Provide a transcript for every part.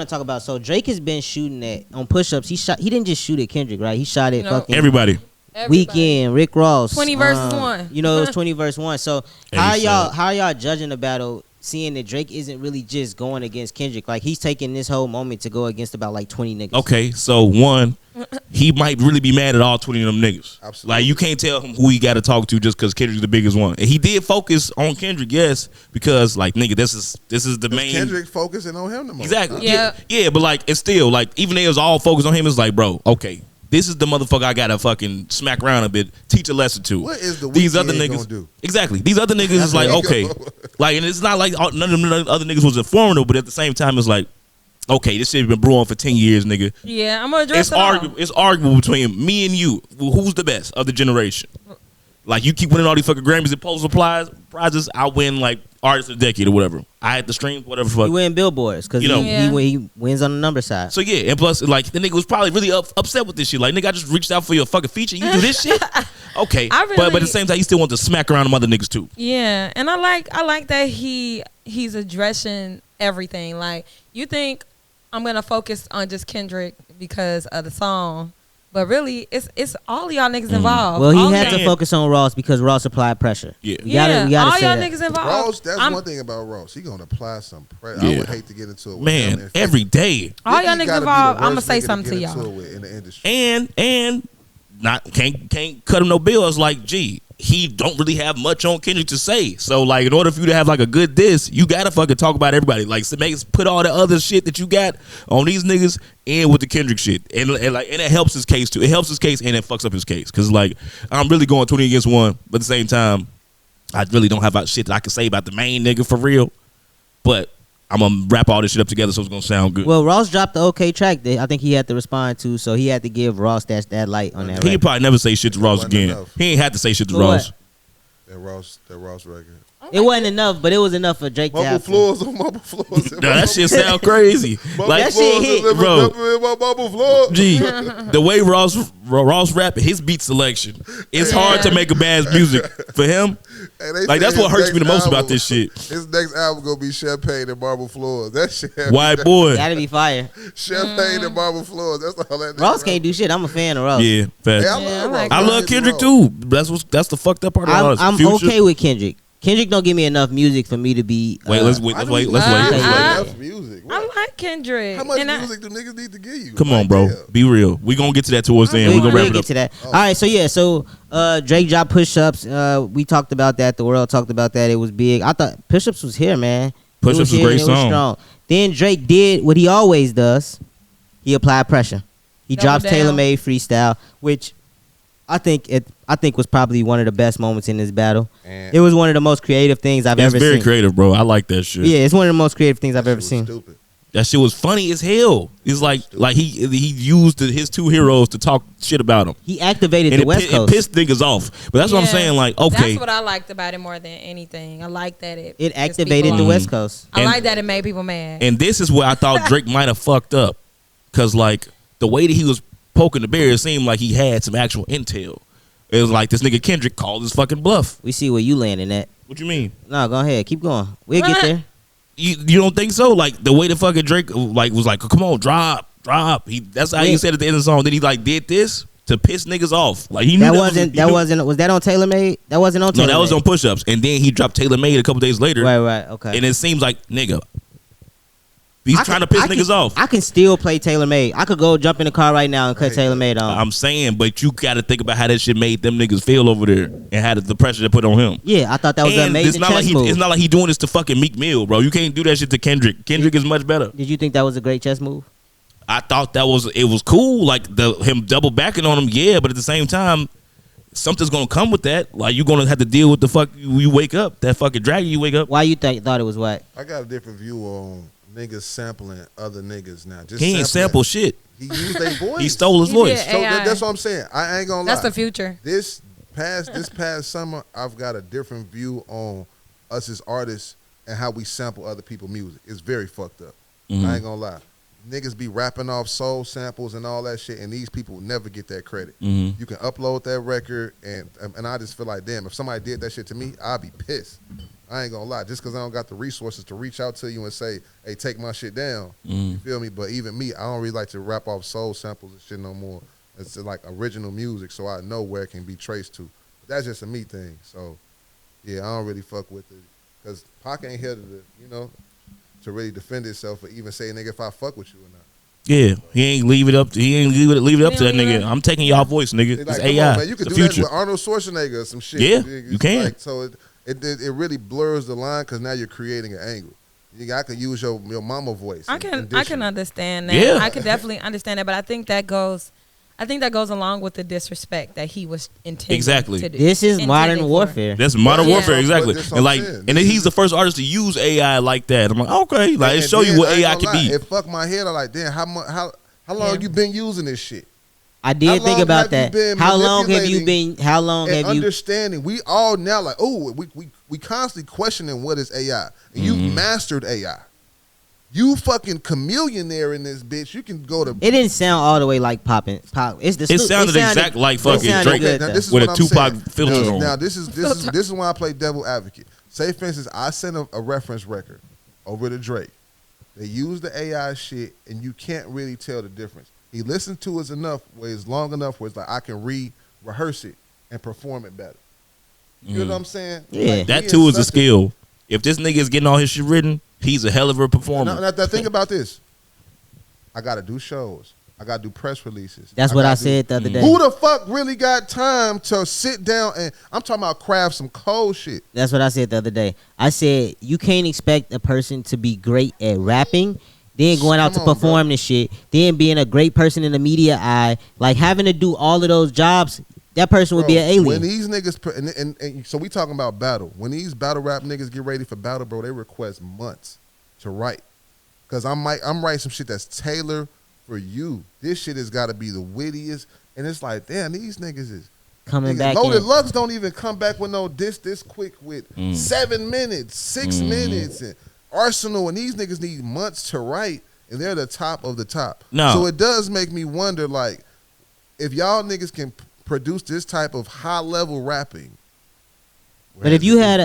want to talk about. So Drake has been shooting at on push-ups. He didn't just shoot at Kendrick, right? He shot at fucking everybody. Weekend, Rick Ross. 20 versus 1. You know, it was 20 versus 1. So how are y'all judging the battle, seeing that Drake isn't really just going against Kendrick? Like, he's taking this whole moment to go against about like 20 niggas. Okay, so one, he might really be mad at all 20 of them niggas. Absolutely. Like, you can't tell him who he got to talk to just because Kendrick's the biggest one. And he did focus on Kendrick, yes, because like, nigga, this is the main. Kendrick focusing on him the most. Exactly. Yeah. Yeah, but like, it's still like, even they was all focused on him, it's like, bro, okay, this is the motherfucker I gotta fucking smack around a bit, teach a lesson to. What is the these other Weeknd niggas gonna do? Exactly. These other niggas is like, okay, like, and it's not like none of them other niggas was informative, but at the same time, it's like, okay, this shit been brewing for 10 years, nigga. Yeah, I'm gonna address it. It's arguable between me and you. Who's the best of the generation? Like, you keep winning all these fucking Grammys and Pulitzer prizes. I win like Artist of the Decade or whatever. I had the streams, whatever. Fuck. He win billboards because he wins on the number side. So yeah, and plus, like, the nigga was probably really upset with this shit. Like, nigga, I just reached out for your fucking feature. You do this shit, okay? But at the same time, he still wants to smack around them other niggas too. Yeah, and I like that he's addressing everything. Like, you think I'm gonna focus on just Kendrick because of the song, but really, it's all y'all niggas involved. Well, he had to focus on Ross because Ross applied pressure. Yeah, we gotta all y'all niggas involved. Ross, that's one thing about Ross. He gonna apply some pressure. I would hate to get into it with man him. every day. All y'all niggas involved. I'm gonna say something to y'all. In the industry. And not can't cut him no bills. Like, gee, he don't really have much on Kendrick to say. So like, in order for you to have like a good diss, you gotta fucking talk about everybody. Like, so put all the other shit that you got on these niggas in with the Kendrick shit, and it helps his case too. It helps his case and it fucks up his case because like, I'm really going 20 against 1, but at the same time, I really don't have shit that I can say about the main nigga for real. But I'm gonna wrap all this shit up together so it's gonna sound good. Well, Ross dropped the OK track that I think he had to respond to, so he had to give Ross that light on that. He'd probably never say shit to Ross again. Enough. He ain't had to say shit to Ross. That Ross record. It wasn't enough, but it was enough for Drake to have floors on marble floors. That shit sound crazy. Like, that shit hit, bro. Marble floor. Gee, the way Ross rapping, his beat selection, it's hard to make a bad music for him. Like, that's what hurts me the most about this shit. His next album gonna be Champagne and Marble Floors. That shit. White boy. That'd be fire. Champagne and Marble Floors. That's all that. Ross can't do shit. I'm a fan of Ross. Yeah, fast. Hey, I love Kendrick too. That's the fucked up part of I'm okay with Kendrick. Kendrick don't give me enough music for me to be. Let's wait. Enough music. I like Kendrick. How much music do niggas need to give you? Come on, bro. Be real. We gonna get to that towards the end. We gonna wrap it up. Get to that. All right. So Drake dropped push-ups. We talked about that. The world talked about that. It was big. I thought push-ups was here, man. Push-ups was a great song. Then Drake did what he always does. He applied pressure. He drops Tailor Made Freestyle, which I think was probably one of the best moments in this battle. And it was one of the most creative things I've ever seen. It's very creative, bro. I like that shit. Yeah, it's one of the most creative things I've ever seen. Stupid. That shit was funny as hell. It's like he used his two heroes to talk shit about him. He activated the West Coast. It pissed niggas off. But that's what I'm saying. Like, okay. That's what I liked about it more than anything. I like that it activated the West Coast. I like that it made people mad. And this is where I thought Drake might have fucked up. Because, like, the way that he was poking the bear, it seemed like he had some actual intel. It was like this nigga Kendrick called his fucking bluff. We see where you landing at. What you mean? No, go ahead. Keep going. We'll get there. You don't think so? Like, the way the fucking Drake was like, come on, drop. That's how he said at the end of the song. Then he like did this to piss niggas off. Like, he knew was that on Tailor Made? That wasn't on Tailor Made. No, that was on Push Ups. And then he dropped Tailor Made a couple days later. Right, okay. And it seems like, nigga, he's trying to piss niggas off. I can still play Tailor Made. I could go jump in the car right now and cut Tailor Made on. I'm saying, but you got to think about how that shit made them niggas feel over there and how the pressure they put on him. Yeah, I thought that was an amazing chess move. It's not like he doing this to fucking Meek Mill, bro. You can't do that shit to Kendrick. Kendrick is much better. Did you think that was a great chess move? I thought it was cool, like him double backing on him, yeah, but at the same time, something's gonna come with that. Like, you're gonna have to deal with the fuck you wake up, that fucking dragon you wake up. Why you thought it was whack? I got a different view on niggas sampling other niggas now. He ain't sample shit. He used their voice. He stole his voice. So that's what I'm saying. I ain't gonna lie. That's the future. This past summer, I've got a different view on us as artists and how we sample other people's music. It's very fucked up. I ain't gonna lie. niggas be rapping off soul samples and all that shit, and these people never get that credit. Mm-hmm. You can upload that record, and I just feel like, damn, if somebody did that shit to me, I'd be pissed. I ain't gonna lie, just because I don't got the resources to reach out to you and say, hey, take my shit down. You feel me? But even me, I don't really like to rap off soul samples and shit no more. It's like original music, so I know where it can be traced to. But that's just a me thing. So, yeah, I don't really fuck with it. Because Pac ain't here to really defend itself or even say, nigga, if I fuck with you or not. Yeah, he ain't leave it up to that nigga. I'm taking y'all voice, nigga. Like, It's come AI. on, man. You could the do future. that with Arnold Schwarzenegger or some shit. Yeah, It's you can. Like, so it really blurs the line because now you're creating an angle. I can use your mama voice. I can understand that. Yeah. I can definitely understand that, but I think that goes along with the disrespect that he was intending Exactly. to do. This is Intended modern for. warfare. That's modern Yeah. warfare, exactly. But that's And what I'm like, saying. and then he's the first artist to use AI like that. I'm like, okay, like it show you what AI can be. It fucked my head. I'm like, damn, how long you been using this shit? I did think about that. How long have you been? How long And have you? understanding, we all now like, oh, we constantly questioning what is AI. And you've mastered AI. You fucking chameleonaire in this bitch. You can go to. It didn't sound all the way like Pop. It's the. It sounded exact like fucking Drake good, with a Tupac filter on. Now this is why I play devil advocate. Say for instance, I send a reference record over to Drake. They use the AI shit, and you can't really tell the difference. He listened to us enough, where it's long enough, where it's like I can rehearse it and perform it better. You know what I'm saying? Yeah. Like, That he too is a such skill. If this nigga is getting all his shit written, he's a hell of a performer. Now, think about this. I got to do shows. I got to do press releases. That's what I said the other day. Who the fuck really got time to sit down and I'm talking about craft some cold shit. That's what I said the other day. I said you can't expect a person to be great at rapping, then going out to perform this shit, then being a great person in the media eye, like having to do all of those jobs. That person would be an alien. When these niggas, and so we talking about battle. When these battle rap niggas get ready for battle, bro, they request months to write. Because I'm writing some shit that's tailored for you. This shit has got to be the wittiest. And it's like, damn, these niggas is coming back Loaded in. Lux don't even come back with no this quick with 7 minutes, 6 minutes. And Arsenal and these niggas need months to write, and they're the top of the top. No. So it does make me wonder, like, if y'all niggas can produce this type of high level rapping. But if you had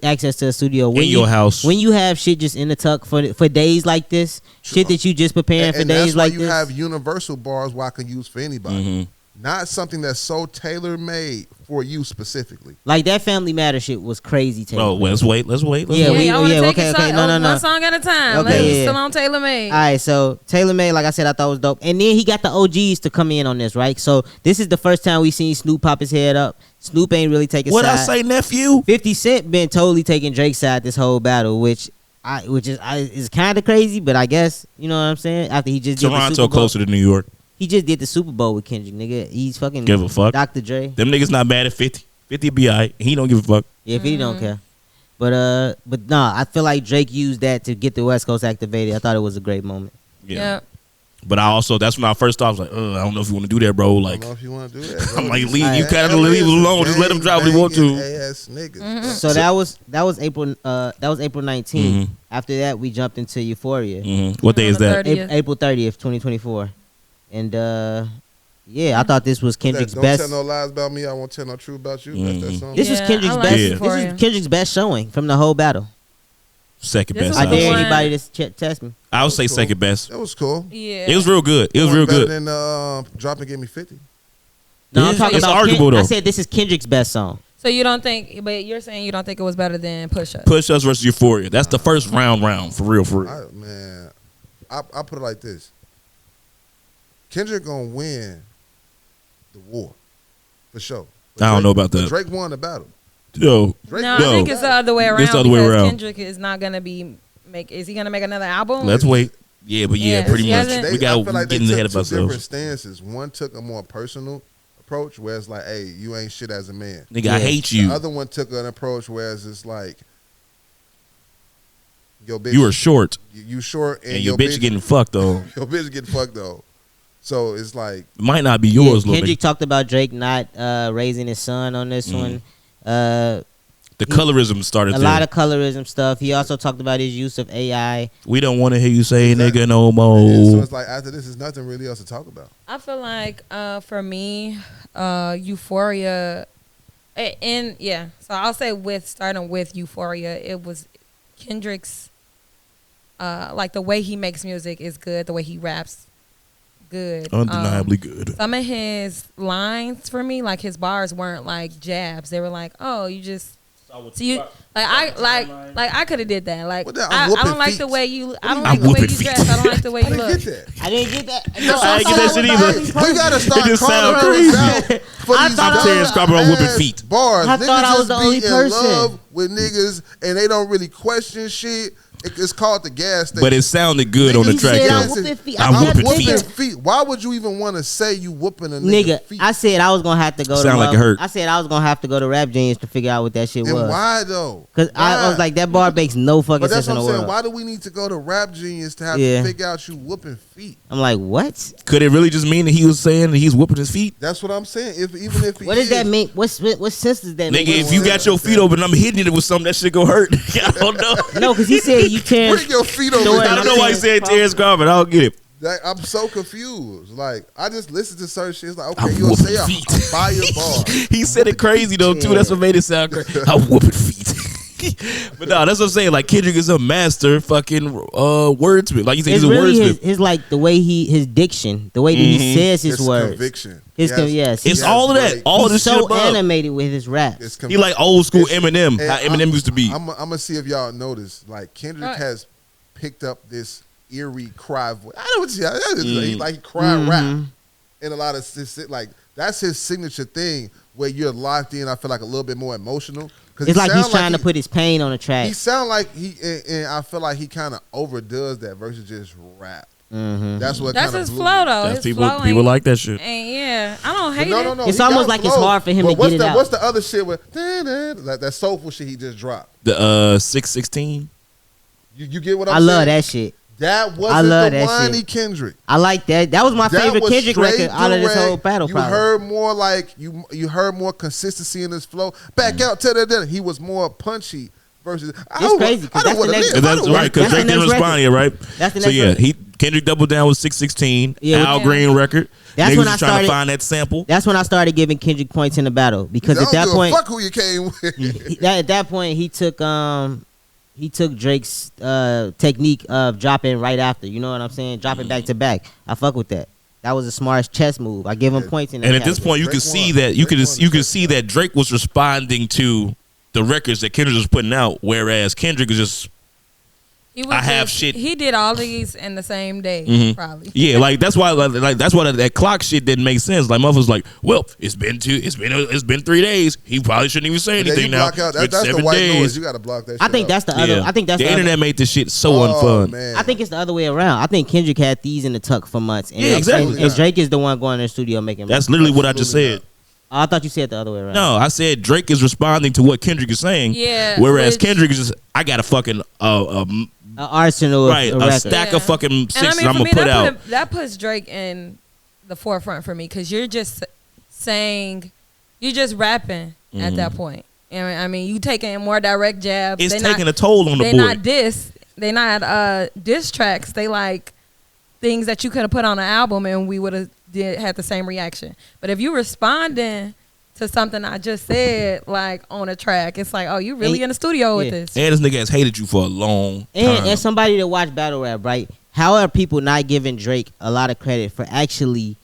access to a studio in your house, when you have shit just in the tuck for days like this, shit that you just preparing for days like this, you have universal bars where I can use for anybody, not something that's so tailor made for you specifically. Like that Family Matter shit was crazy. Oh, let's wait. Yeah, wait. okay. No. One song at a time. Okay, Still on Taylor Made. All right, so Taylor Made, like I said, I thought was dope, and then he got the OGs to come in on this, right? So this is the first time we seen Snoop pop his head up. Snoop ain't really taking What side. I say, nephew? 50 Cent been totally taking Drake's side this whole battle, which is kind of crazy, but I guess you know what I'm saying. After he just did the Toronto Super Bowl, closer to New York. he just did the Super Bowl with Kendrick, nigga. He's fucking Give a fuck. Dr. Dre. Them niggas not bad at 50. 50 be alright. He don't give a fuck. Yeah, 50 don't care. But nah, I feel like Drake used that to get the West Coast activated. I thought it was a great moment. Yeah. But that's when I first thought, I was like, I don't know if you want to do that, bro. I Like, don't know if you want to do that. I'm like, you kind of leave it alone. Just let him drive what he want to. Ass niggas. So that was April 19th. After that, we jumped into Euphoria. What day is that? 30th. April 30th, 2024. And yeah, I thought this was Kendrick's Don't best. tell no lies about me. I won't tell no truth about you. That's that song. This was Yeah, Kendrick's I like best. Euphoria. This is Kendrick's best showing from the whole battle. Second This best. was I the dare one- anybody to test me. I would say cool. second best. That was cool. Yeah. It was real good. It was real better good. than Drop and Give Me 50. No, Yeah, I'm talking it's about. arguable, though. I said this is Kendrick's best song. So you don't think, but you're saying you don't think it was better than Push Up. Push Us versus Euphoria. That's the first round for real. I put it like this. Kendrick gonna win the war for sure. But I don't know about that. Drake won the battle. Yo, Drake No, won I think the it's the battle. other way around. It's the other way because around. Kendrick is not gonna is he gonna make another album? let's wait. Yeah, but Yeah, pretty he much. hasn't- We I got feel like getting they ahead took of two different ourselves. stances. One took a more personal approach, where it's like, "Hey, you ain't shit as a man." Nigga, I hate The you. other one took an approach where it's like, "Yo, bitch, You were short, you short, and, and your bitch getting fucked though. your bitch getting fucked though." So it's like, It might not be yours, little Kendrick nigga. talked about Drake not raising his son on this one. The colorism started a lot of colorism stuff. He also talked about his use of AI. We don't want to hear you say nigga no more. Yeah, so it's like after this, there's nothing really else to talk about. I feel like for me, Euphoria, and yeah. So I'll say starting with Euphoria, it was Kendrick's. Like the way he makes music is good. The way he raps, good. Undeniably good. Some of his lines for me, like his bars, weren't like jabs. They were like, "Oh, you just." So you I could have did that. Like I don't like the way you. I don't like the way you dress. I don't like the way you look. I didn't get that. I didn't get that shit either. We gotta start It just sound calling crazy. out for these I'm Terrence Crawford on whooping feet. bars. I Niggas thought I was just the be only in person. love with niggas and they don't really question shit. It's called the gas station. But it sounded good on the He track. said, though. I'm whooping feet. I'm I whooping whooping feet. Why would you even want to say you whooping a Nigga, feet? I said I was gonna have to go. Sound like it hurt. I said I was gonna have to go to Rap Genius to figure out what that shit And was. why though? Because I was like, that bar makes no fucking But that's sense in what the I'm saying. world. Why do we need to go to Rap Genius to have Yeah. to figure out you whooping feet? I'm like, what? Could it really just mean that he was saying that he's whooping his feet? That's what I'm saying. Even if he What does that mean? What sense does that Nigga, make? if you got your feet open, I'm hitting it with something, that shit go hurt. I don't know. No, because he said you tearing. Bring your feet over. Throw it I in don't my know why he said Terrence Crawford. I don't get it. Like, I'm so confused. Like, I just listen to certain shit. It's like, I'm okay, you'll whooping say a feet. fire bar. He said it crazy though too. That's what made it sound crazy. I'm whooping feet. But no, that's what I'm saying. Like Kendrick is a master fucking wordsmith. Like you said, It's he's a really wordsmith. his like the way his diction, the way that he says his It's words. conviction. Yes, It's all of that. All of He's this shit so above. animated with his rap. He like old school Eminem. and How Eminem used to be. I'm gonna see if y'all notice. Like Kendrick Right. has picked up this eerie cry voice. I know what he like. He cry rap, and a lot of like that's his signature thing. Where you're locked in, I feel like a little bit more emotional. It's like he's trying to put his pain on the track. He sound like and I feel like he kind of overdoes that versus just rap. That's what. That's kinda his blew flow me. though. That's His flow people ain't- like that shit. And yeah, I don't hate No, it. It's he almost got like it's flow. hard for him But to what's get it out. What's the other shit with that soulful shit he just dropped? The 616. You get what I'm I saying? love that shit. That wasn't I love the that whiny shit. Kendrick. I like that. That was my That favorite was Kendrick straight record out of this direct. whole battle. You Probably. heard more like you heard more consistency in his flow. Back out to that. He was more punchy versus. It's crazy, 'cause that's the next- That's right, because That's the Drake didn't next respond record. yet, right? That's the So next yeah, record. Kendrick doubled down with 616. Yeah, Al yeah. Green record. That's Niggas when was I trying started- to find that sample. That's when I started giving Kendrick points in the battle because I at don't that give a point, fuck who you came with. at that point he took Drake's technique of dropping right after. You know what I'm saying? Dropping back to back. I fuck with that. That was a smart chess move. I give him points in that. And at this category. point, you Drake could see won. that you Drake could won you the could see that Drake was responding to the records that Kendrick was putting out, whereas Kendrick was just He was I have just- shit. He did all these in the same day, Mhm. probably. yeah, like that's why that clock shit didn't make sense. Like motherfuckers like, well, it's been 3 days. He probably shouldn't even say Yeah, anything you now. block out. It's been That's the 7 white days. noise. You got to block that shit I think out. that's the other. Yeah. I think that's the the other. internet made this shit so Oh, unfun. man. I think it's the other way around. I think Kendrick had these in the tuck for months. And Yeah, exactly. And Drake is the one going to the studio making. That's literally what I just Absolutely said. Oh, I thought you said the other way around. No, I said Drake is responding to what Kendrick is saying. Yeah, Whereas which- Kendrick is just, I got a fucking An arsenal right of a records. stack Yeah. of fucking And sixes I mean, I'm for gonna me, put out. that puts Drake in the forefront for me because you're just saying, you're just rapping at that point. And I mean, you taking more direct jabs. It's They taking not, a toll on the They boy. not diss. They not diss tracks. They like things that you could have put on an album and we would have had the same reaction. But if you responding to something I just said, like on a track, it's like, oh, you really And- in the studio with yeah. this. And this nigga has hated you for a long time. And somebody to watch battle rap, right? How are people not giving Drake a lot of credit for actually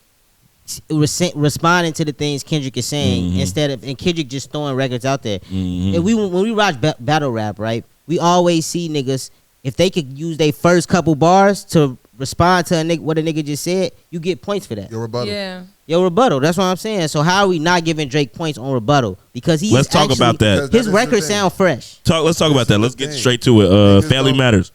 responding to the things Kendrick is saying instead of and Kendrick just throwing records out there? And when we watch battle rap, right? We always see niggas if they could use their first couple bars to respond to what a nigga just said, you get points for that. Your rebuttal. Yeah. Your rebuttal. That's what I'm saying. So how are we not giving Drake points on rebuttal? Because he's Let's talk actually- about that. Because that His is the records thing. sound fresh. Let's talk about that. This Let's is the get thing. straight to it. Niggas Family don't- Matters.